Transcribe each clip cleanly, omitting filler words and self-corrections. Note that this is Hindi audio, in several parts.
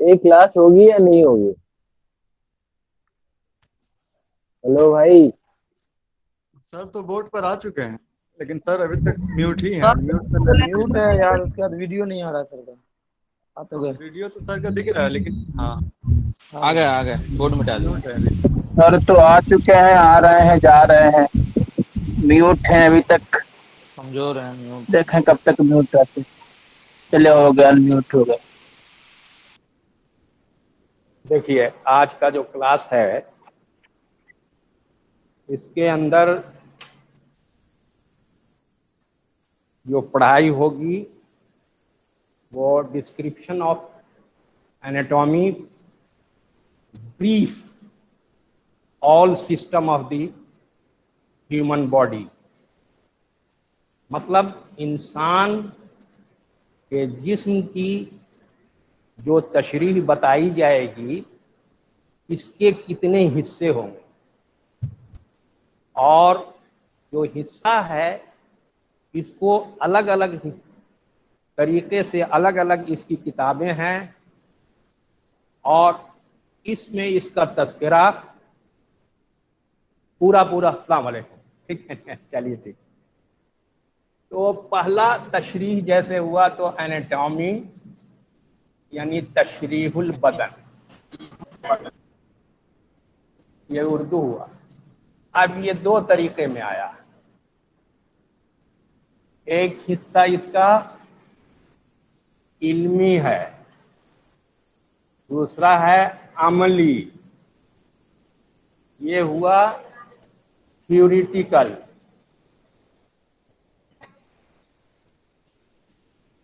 एक क्लास होगी या नहीं होगी? हेलो भाई। सर तो बोर्ड पर आ चुके हैं, लेकिन सर अभी तक म्यूट ही हैं। सर म्यूट पे मैंने म्यूट है यार, उसके बाद वीडियो नहीं आ रहा सर का। आ तो गए। वीडियो तो सर का दिख रहा है, लेकिन हाँ, आ गए बोर्ड मिटा म्यूट है दिया। अभी। सर तो आ चुके हैं, आ रहे हैं, जा रहे हैं। म्यूट हैं अभी तक। कमजोर है म्यूट। देखें कब तक म्यूट रहते। चले, हो गया, अनम्यूट हो गए। देखिए, आज का जो क्लास है इसके अंदर जो पढ़ाई होगी वो description of anatomy, brief all system of the human body. मतलब इंसान के जिस्म की जो तशरीह बताई जाएगी, इसके कितने हिस्से होंगे, और जो हिस्सा है इसको अलग अलग तरीके से, अलग अलग इसकी किताबें हैं, और इसमें इसका तस्करा पूरा पूरा। अस्सलाम वालेकुम। ठीक है, चलिए ठीक। तो पहला तशरीह जैसे हुआ तो एनाटॉमी यानी तशरीहुल बदन, ये उर्दू हुआ। अब ये दो तरीके में आया। एक हिस्सा इसका इल्मी है, दूसरा है अमली। ये हुआ थ्योरिटिकल,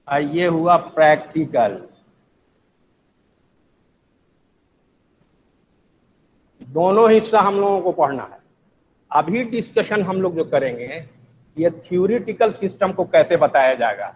और ये हुआ प्रैक्टिकल। दोनों हिस्सा हम लोगों को पढ़ना है। अभी डिस्कशन हम लोग जो करेंगे, ये थ्योरिटिकल सिस्टम को कैसे बताया जाएगा।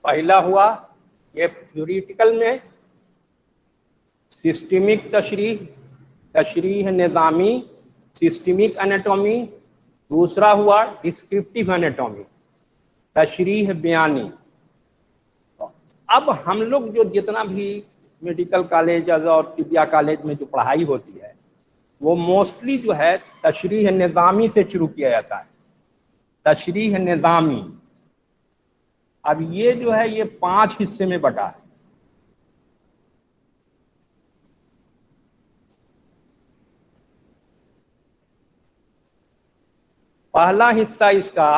पहला हुआ ये थ्योरिटिकल में सिस्टमिक तशरीह, तशरीह निज़ामी, सिस्टमिक एनाटॉमी। दूसरा हुआ डिस्क्रिप्टिव एनाटॉमी, तशरीह बयानी। अब हम लोग जो जितना भी मेडिकल कॉलेज और तिबिया कॉलेज में जो पढ़ाई होती है, वो मोस्टली जो है तशरीह निज़ामी से शुरू किया जाता है। तशरीह निज़ामी। अब ये जो है ये 5 हिस्से में बटा है। पहला हिस्सा इसका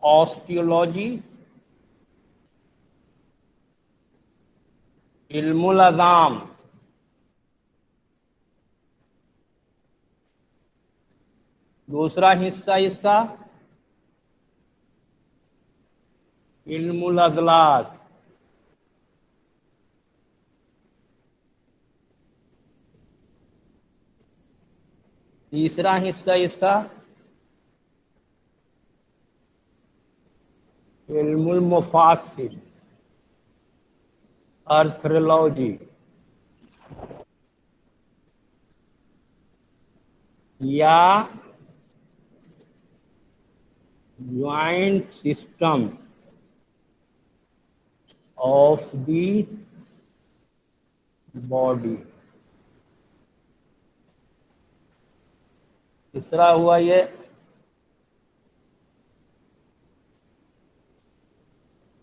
ऑस्टियोलॉजी, इल्मुल अज़ाम। दूसरा हिस्सा इसका इल्मुल अज़लात। तीसरा हिस्सा इसका इल्मुल मुफासिल, आर्थ्रोलॉजी। या joint system of the body. तीसरा हुआ ये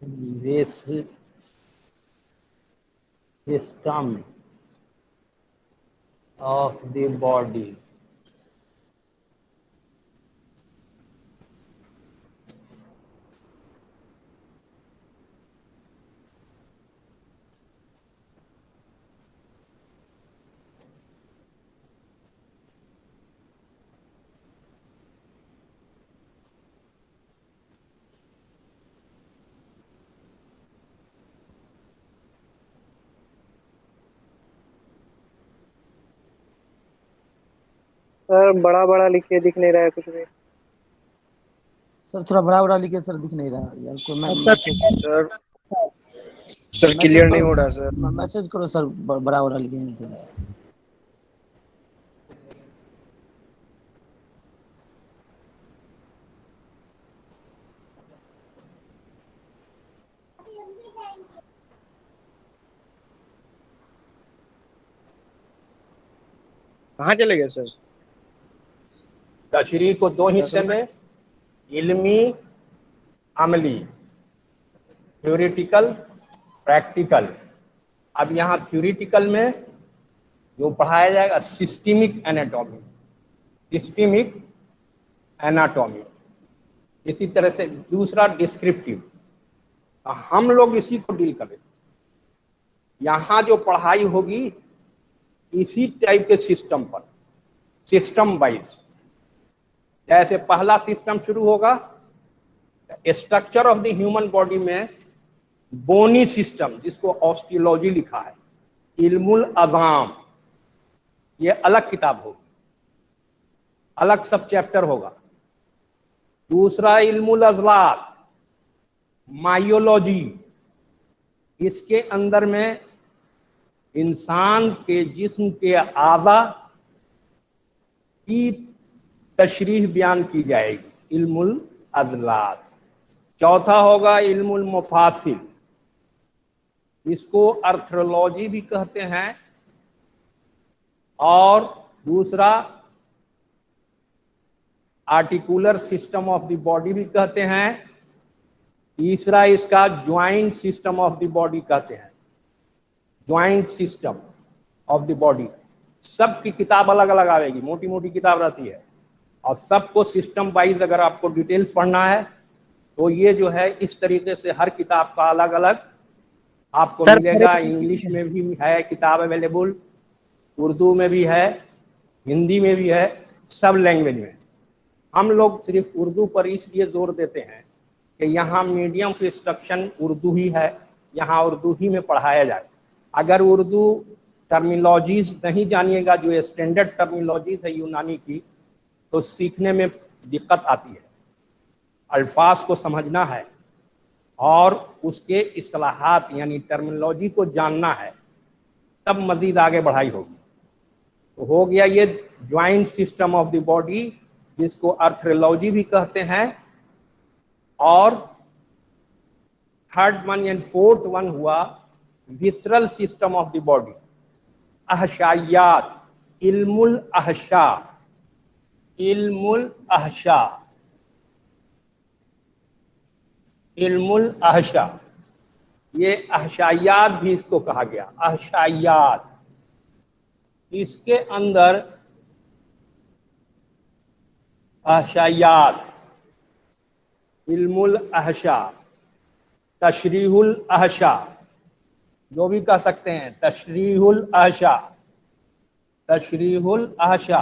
this system of the body. Sir बड़ा बड़ा लिखिए, दिख नहीं रहा है कुछ भी। सर थोड़ा बड़ा बड़ा लिखिए सर, दिख नहीं रहा यार। कोई अच्छा, message sir sir message clear नहीं करो, हो रहा सर। मैसेज करो सर, बड़ा बड़ा लिखिए तो। कहाँ चले गए सर? तशरीह को दो हिस्से में, इल्मी अमली, थ्योरेटिकल प्रैक्टिकल। अब यहाँ थ्योरेटिकल में जो पढ़ाया जाएगा सिस्टमिक एनाटॉमी, सिस्टमिक एनाटॉमी। इसी तरह से दूसरा डिस्क्रिप्टिव, हम लोग इसी को डील करें। यहाँ जो पढ़ाई होगी इसी टाइप के सिस्टम पर, सिस्टम वाइज। जैसे पहला सिस्टम शुरू होगा structure of the human body में, बोनी सिस्टम जिसको ऑस्टियोलॉजी लिखा है, इल्मुल अज़ाम, ये अलग किताब होगी, अलग सब चैप्टर होगा। दूसरा इल्मुल अज़लात, मायोलॉजी, इसके अंदर में इंसान के जिस्म के आज़ा की तशरीह बयान की जाएगी, इल्मुल अज़लात। चौथा होगा इल्मुल मुफासिल, इसको अर्थोलॉजी भी कहते हैं। और दूसरा articular system of the body भी कहते हैं। तीसरा इसका joint system of the body कहते हैं, joint system of the body. सबकी किताब अलग अलग आएगी, मोटी मोटी किताब रहती है, और सबको सिस्टम वाइज अगर आपको डिटेल्स पढ़ना है तो ये जो है इस तरीके से हर किताब का अलग अलग आपको मिलेगा। इंग्लिश में भी है किताब अवेलेबल, उर्दू में भी है, हिंदी में भी है, सब लैंग्वेज में। हम लोग सिर्फ उर्दू पर इसलिए जोर देते हैं कि यहाँ मीडियम ऑफ इंस्ट्रक्शन उर्दू ही है, यहाँ उर्दू ही में पढ़ाया जाए। अगर उर्दू टर्मिनोलॉजीज नहीं जानिएगा, जो स्टैंडर्ड टर्मिनोलॉजीज है यूनानी की, तो सीखने में दिक्कत आती है। अल्फाज को समझना है और उसके इस्तिलाहात यानी टर्मिनोलॉजी को जानना है, तब मजीद आगे बढ़ाई होगी। तो हो गया ये joint system of the body, जिसको अर्थोलॉजी भी कहते हैं। और third one and fourth one हुआ visceral system of the body, अहशायात, इल्मुल अहशा, इल्मुल अहशा, इल्मुल अहशा। ये अहशायात भी इसको कहा गया, अहशायात। इसके अंदर अहशायात, इल्मुल अहशा, तशरीहुल अहशा, जो भी कह सकते हैं, तशरीहुल अहशा, तशरीहुल अहशा,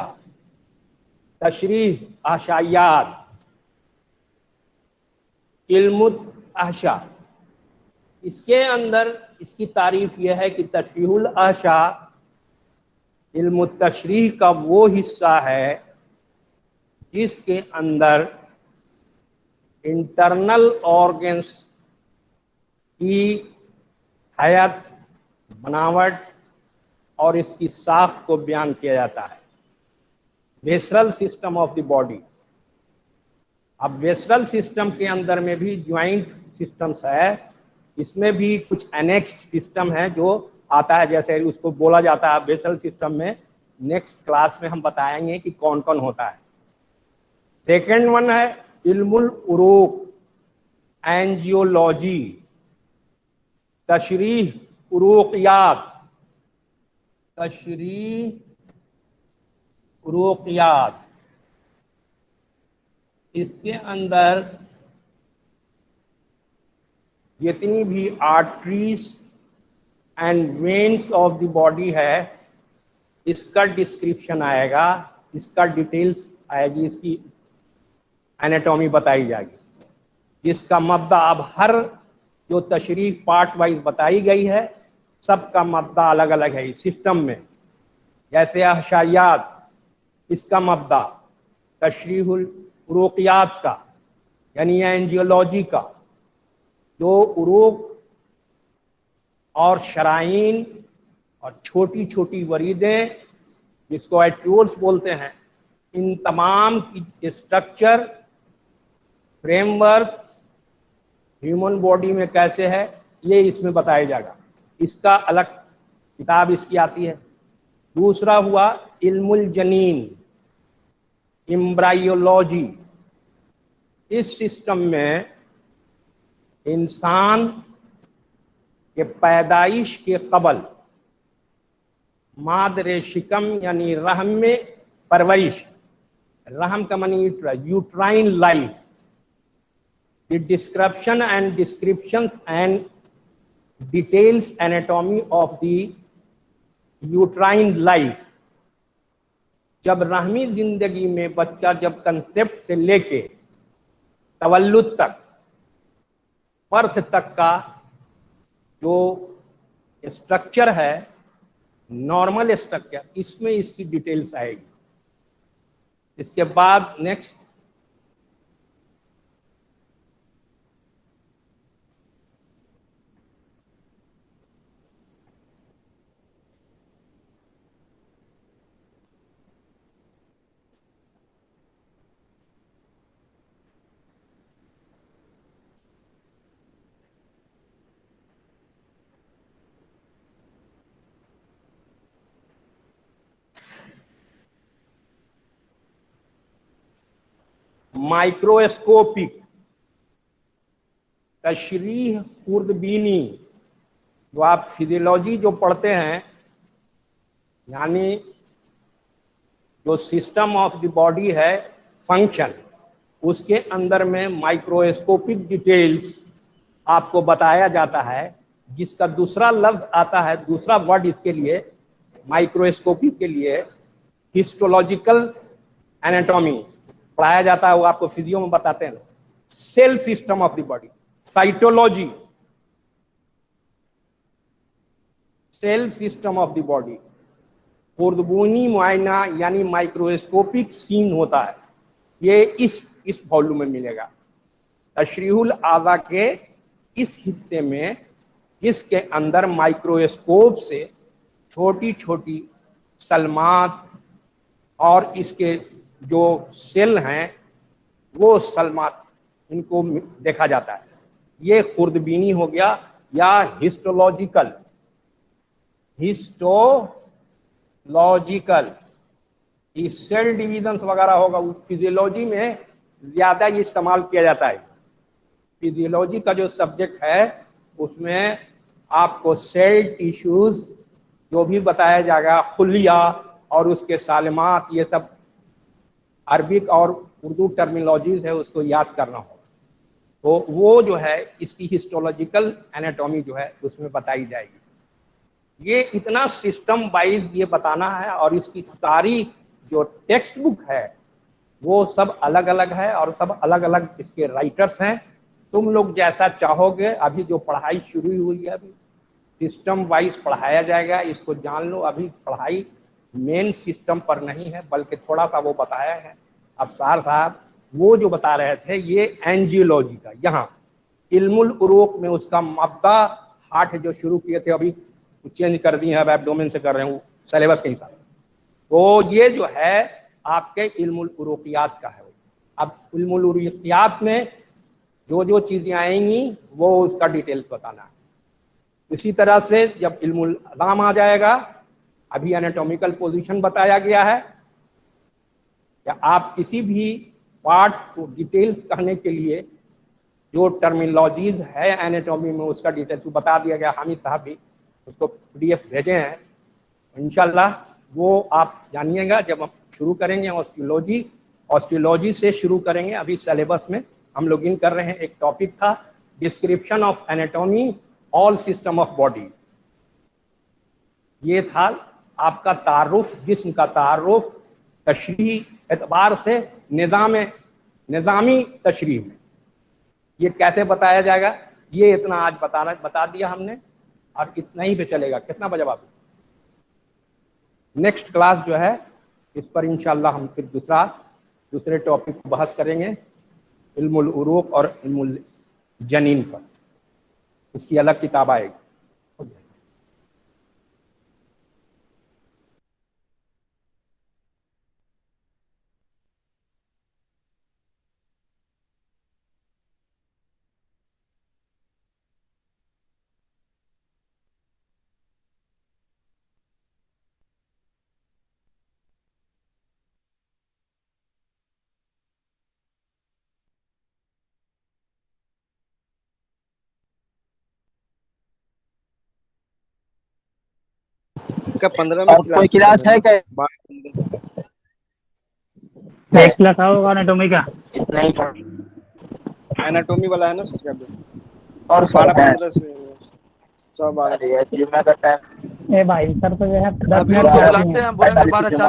तशरीह अहशायात, इल्मुल अहशा। इसके अंदर इसकी तारीफ यह है कि तशरीहुल अहशा इल्मुल तशरीह का वो हिस्सा है जिसके अंदर इंटरनल ऑर्गन्स की हयात, बनावट और इसकी साख को बयान किया जाता है। वेसरल सिस्टम ऑफ द बॉडी। अब वेसरल सिस्टम के अंदर में भी ज्वाइंट सिस्टम्स है, इसमें भी कुछ एनेक्स्ड सिस्टम है जो आता है, जैसे उसको बोला जाता है वेसरल सिस्टम में। नेक्स्ट क्लास में हम बताएंगे कि कौन कौन होता है। सेकेंड वन है इल्मुल उरूक, एंजियोलॉजी, तशरीह उरूकियात, तशरीह उरूकियात। इसके अंदर जितनी भी arteries and veins of the body है, इसका डिस्क्रिप्शन आएगा, इसका डिटेल्स आएगी, इसकी एनाटॉमी बताई जाएगी। इसका मद्दा अब हर जो तशरीह पार्ट वाइज बताई गई है, सबका मद्दा अलग अलग है इस सिस्टम में। जैसे अहशायात, इसका मब्दा तशरीहुल उरूकियात का यानी एंजियोलॉजी का, जो उरूक और शराइन और छोटी छोटी वरीदें जिसको एट्यूल्स बोलते हैं, इन तमाम की स्ट्रक्चर फ्रेमवर्क ह्यूमन बॉडी में कैसे है ये इसमें बताया जाएगा। इसका अलग किताब इसकी आती है। दूसरा हुआ इल्मुल जनीन, एम्ब्रायोलॉजी। इस सिस्टम में इंसान के पैदाइश के कबल मादरे शिकम यानी रहम में परवरिश, रहम का मानी uterine life, the description and descriptions and details anatomy of the uterine life. जब रहमी जिंदगी में बच्चा जब कंसेप्ट से लेके तवल्लुद तक, बर्थ तक का जो स्ट्रक्चर है, नॉर्मल स्ट्रक्चर, इसमें इसकी डिटेल्स आएगी। इसके बाद नेक्स्ट माइक्रोस्कोपिक तशरीह खुर्दबीनी। जो आप फिजियोलॉजी जो पढ़ते हैं, यानी जो सिस्टम ऑफ द बॉडी है फंक्शन, उसके अंदर में माइक्रोस्कोपिक डिटेल्स आपको बताया जाता है, जिसका दूसरा लफ्ज आता है, दूसरा वर्ड इसके लिए माइक्रोस्कोपिक के लिए हिस्टोलॉजिकल एनाटॉमी पढ़ाया जाता है। वो आपको फिजियो में बताते हैं। Cell system of the body, cytology, cell system of the body, खुर्दबूनी मुआयना यानी माइक्रोस्कोपिक सीन होता है। ये इस वॉल्यूम में मिलेगा। तशरीहुल आज़ा के इस हिस्से में, जिसके अंदर माइक्रोस्कोप से छोटी छोटी सलमात और इसके जो सेल हैं वो सलमात, इनको देखा जाता है। ये खुर्दबीनी हो गया या हिस्टोलॉजिकल। सेल डिविजन्स वगैरह होगा, फिजियोलॉजी में ज्यादा ये इस्तेमाल किया जाता है। फिजियोलॉजी का जो सब्जेक्ट है उसमें आपको सेल टिश्यूज जो भी बताया जाएगा, खुलिया और उसके सालिमात, ये सब अरबिक और उर्दू टर्मिनोलॉजीज है, उसको याद करना होगा। तो वो जो है इसकी हिस्टोलॉजिकल एनाटॉमी जो है उसमें बताई जाएगी। ये इतना सिस्टम वाइज ये बताना है, और इसकी सारी जो टेक्स्ट बुक है वो सब अलग अलग है और सब अलग अलग इसके राइटर्स हैं। तुम लोग जैसा चाहोगे, अभी जो पढ़ाई शुरू हुई है, अभी सिस्टम वाइज पढ़ाया जाएगा, इसको जान लो। अभी पढ़ाई मेन सिस्टम पर नहीं है, बल्कि थोड़ा सा वो बताया है। अब साहब वो जो बता रहे थे ये एंजियोलॉजी का, यहाँ इल्मुल उरूक में उसका मब्दा हार्ट जो शुरू किए थे, अभी चेंज कर दिए हैं, अब एब्डोमेन से कर रहे हैं सिलेबस के हिसाब से। तो ये जो है आपके इल्मुल उरूकियात का है। अब इल्मुल उरूकियात में जो जो चीज़ें आएंगी वो उसका डिटेल्स बताना है। इसी तरह से जब इल्मुल अज़ाम आ जाएगा, अभी एनाटॉमिकल पोजीशन बताया गया है, या आप किसी भी पार्ट को डिटेल्स कहने के लिए जो टर्मिनोलॉजीज है एनाटॉमी में उसका डिटेल्स बता दिया गया। हामिद साहब भी उसको PDF भेजे हैं, इंशाल्लाह वो आप जानिएगा जब हम शुरू करेंगे। ऑस्टियोलॉजी से शुरू करेंगे। अभी सिलेबस में हम लोग इन कर रहे हैं, एक टॉपिक था description of anatomy all system of body. ये था आपका तारुफ, जिस्म का तारुफ तशरीह एतबार से निज़ामी तशरीह में ये कैसे बताया जाएगा, ये इतना आज बता दिया हमने, और इतना ही पे चलेगा। कितना बजे बाबू? नेक्स्ट क्लास जो है इस पर इंशाल्लाह हम फिर दूसरे टॉपिक को बहस करेंगे, इल्मुल उरूक और इल्मुल जनीन पर। इसकी अलग किताब आएगी। इसका 15 और में कोई क्लास है क्या? एक क्लास होगा एनाटॉमी का। इतना ही था। एनाटॉमी वाला है ना सर? क्या और 12-15 से 112 से। जुम्मे का टाइम ए भाई सर तो जो है 10 अभी मिनट उनको बाकी बुलाते हैं। हैं, बोलेंगे 12:40